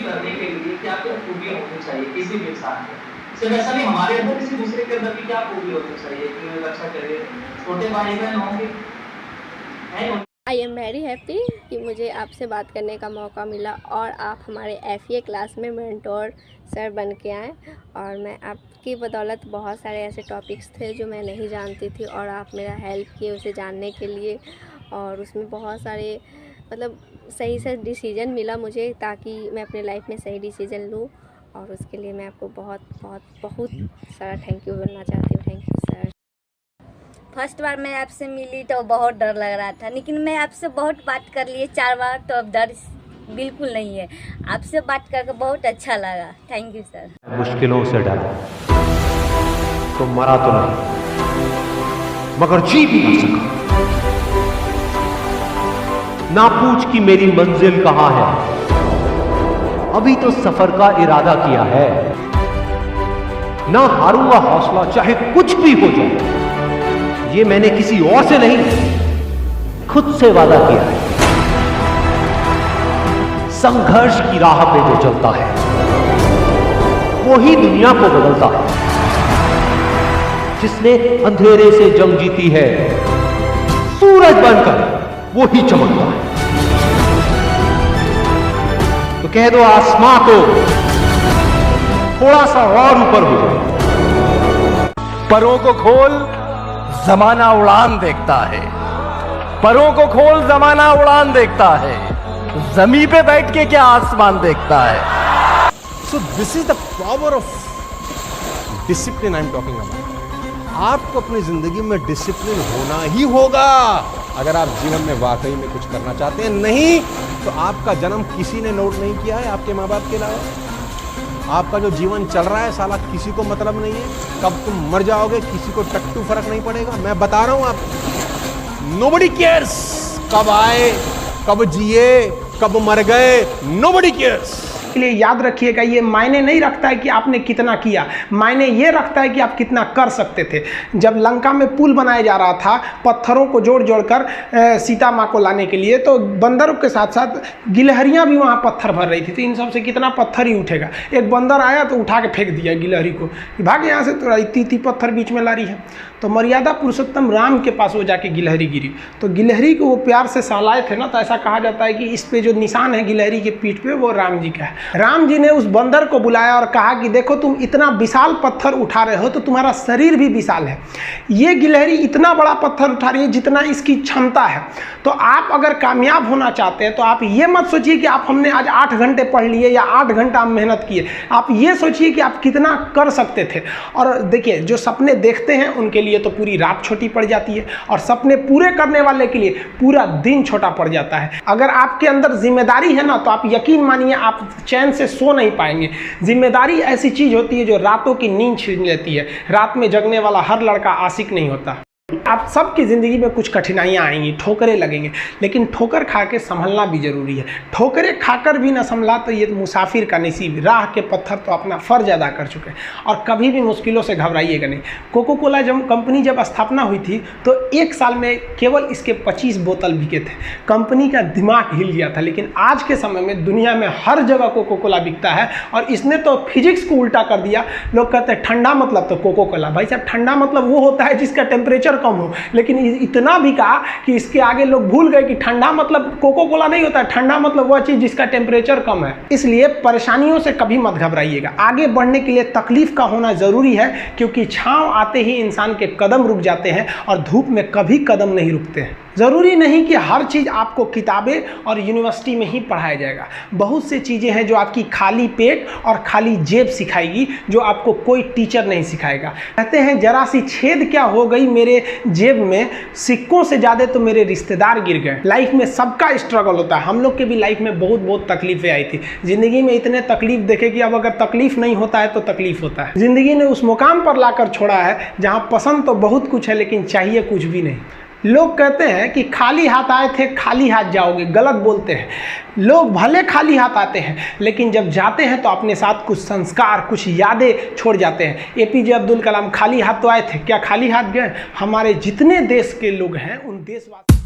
करने के लिए क्या-क्या खूबियाँ होनी चाहिए किसी भी इंसान में? सिर्फ ऐसा नहीं हमारे अंदर किसी दूसरे के अंदर भी क्या खूबी होनी चाहिए कि वो एक अच्छा करियर छोटे भाई-बहन होंगे, हैं? आई एम वेरी हैप्पी कि मुझे आपसे बात करने का मौका मिला और आप हमारे FA क्लास में मेंटोर सर बन के आए और मैं आपकी बदौलत बहुत सारे ऐसे टॉपिक्स थे जो मैं नहीं जानती थी और आप मेरा हेल्प किए उसे जानने के लिए और उसमें बहुत सारे मतलब सही से डिसीजन मिला मुझे ताकि मैं अपने लाइफ में सही डिसीजन लूँ और उसके लिए मैं आपको बहुत सारा थैंक यू बोलना चाहती हूँ। Thank you sir. फर्स्ट बार मैं आपसे मिली तो बहुत डर लग रहा था, लेकिन मैं आपसे बहुत बात कर लिए 4 बार तो अब डर बिल्कुल नहीं है। आपसे बात करके बहुत अच्छा लगा। Thank you sir. मुश्किलों से डरा तो मरा तो नहीं मगर जी भी नहीं सका। ना पूछ कि मेरी मंजिल कहां है, अभी तो सफर का इरादा किया है। ना हारूंगा हौसला चाहे कुछ भी हो जाए, ये मैंने किसी और से नहीं खुद से वादा किया है। संघर्ष की राह पे जो चलता है वो ही दुनिया को बदलता है। जिसने अंधेरे से जंग जीती है सूरज बनकर वो ही चमकता है। तो कह दो आसमां को थोड़ा सा और ऊपर हो जाए। परों को खोल जमाना उड़ान देखता है, परों को खोल जमाना उड़ान देखता है, जमीन पे बैठ के क्या आसमान देखता है। So this is the power of discipline I am talking about. आपको अपनी जिंदगी में डिसिप्लिन होना ही होगा अगर आप जीवन में वाकई में कुछ करना चाहते हैं। नहीं तो आपका जन्म किसी ने नोट नहीं किया है आपके माँ बाप के अलावा। आपका जो जीवन चल रहा है साला किसी को मतलब नहीं है। कब तुम मर जाओगे किसी को टट्टू फर्क नहीं पड़ेगा। मैं बता रहा हूं आपको, नोबडी केयर्स कब आए, कब जिए, कब मर गए, नोबडी केयर्स। के लिए याद रखिएगा, ये मायने नहीं रखता है कि आपने कितना किया, मायने ये रखता है कि आप कितना कर सकते थे। जब लंका में पुल बनाया जा रहा था पत्थरों को जोड़ जोड़ कर सीता माँ को लाने के लिए, तो बंदरों के साथ साथ गिलहरियाँ भी वहाँ पत्थर भर रही थी। तो इन सब से कितना पत्थर ही उठेगा। एक बंदर आया तो उठा के फेंक दिया गिलहरी को, भाग यहाँ से, तो इतनी पत्थर बीच में ला रही है। तो मर्यादा पुरुषोत्तम राम के पास वो जाके गिलहरी गिरी, तो गिलहरी को वो प्यार से सहलाए थे ना, तो ऐसा कहा जाता है कि इस पे जो निशान है गिलहरी के पीठ पे वो राम जी का है। राम जी ने उस बंदर को बुलाया और कहा कि देखो तुम इतना विशाल पत्थर उठा रहे हो तो तुम्हारा शरीर भी विशाल है। ये गिलहरी इतना बड़ा पत्थर उठा रही है जितना इसकी क्षमता है। तो आप अगर कामयाब होना चाहते हैं तो आप ये मत सोचिए कि आप हमने आज 8 घंटे पढ़ लिए या 8 घंटा मेहनत किए। आप ये सोचिए कि आप कितना कर सकते थे। और देखिए, जो सपने देखते हैं उनके लिए तो पूरी रात छोटी पड़ जाती है और सपने पूरे करने वाले के लिए पूरा दिन छोटा पड़ जाता है। अगर आपके अंदर जिम्मेदारी है ना, तो आप यकीन मानिए आप चैन से सो नहीं पाएंगे। जिम्मेदारी ऐसी चीज होती है जो रातों की नींद छीन लेती है। रात में जगने वाला हर लड़का आशिक नहीं होता। आप सबकी ज़िंदगी में कुछ कठिनाइयाँ आएंगी, ठोकरें लगेंगे, लेकिन ठोकर खा के संभलना भी जरूरी है। ठोकरें खाकर भी ना संभला तो ये मुसाफिर का नसीब। राह के पत्थर तो अपना फ़र्ज अदा कर चुके हैं और कभी भी मुश्किलों से घबराइएगा नहीं। कोको कोला कंपनी जब स्थापना हुई थी तो 1 साल में केवल इसके 25 बोतल बिके थे। कंपनी का दिमाग हिल गया था। लेकिन आज के समय में दुनिया में हर जगह कोको कोला बिकता है और इसने तो फिजिक्स को उल्टा कर दिया। लोग कहते हैं ठंडा मतलब तो कोको कोला। भाई साहब, ठंडा मतलब वो होता है जिसका टेम्परेचर कम हो, लेकिन इतना भी कहा कि इसके आगे लोग भूल गए कि ठंडा मतलब कोको कोला नहीं होता है। ठंडा मतलब वह चीज जिसका टेम्परेचर कम है। इसलिए परेशानियों से कभी मत घबराइएगा। आगे बढ़ने के लिए तकलीफ का होना जरूरी है, क्योंकि छांव आते ही इंसान के कदम रुक जाते हैं और धूप में कभी कदम नहीं रुकते हैं। ज़रूरी नहीं कि हर चीज़ आपको किताबें और यूनिवर्सिटी में ही पढ़ाया जाएगा। बहुत सी चीज़ें हैं जो आपकी खाली पेट और खाली जेब सिखाएगी, जो आपको कोई टीचर नहीं सिखाएगा। कहते हैं जरा सी छेद क्या हो गई मेरे जेब में, सिक्कों से ज़्यादा तो मेरे रिश्तेदार गिर गए। लाइफ में सबका स्ट्रगल होता है। हम लोग के भी लाइफ में बहुत तकलीफें आई थी। ज़िंदगी में इतने तकलीफ देखे कि अब अगर तकलीफ नहीं होता है तो तकलीफ होता है। ज़िंदगी ने उस मुकाम पर लाकर छोड़ा है जहाँ पसंद तो बहुत कुछ है लेकिन चाहिए कुछ भी नहीं। लोग कहते हैं कि खाली हाथ आए थे खाली हाथ जाओगे, गलत बोलते हैं। लोग भले खाली हाथ आते हैं लेकिन जब जाते हैं तो अपने साथ कुछ संस्कार, कुछ यादें छोड़ जाते हैं। APJ अब्दुल कलाम खाली हाथ तो आए थे, क्या खाली हाथ गए? हमारे जितने देश के लोग हैं उन देशवासी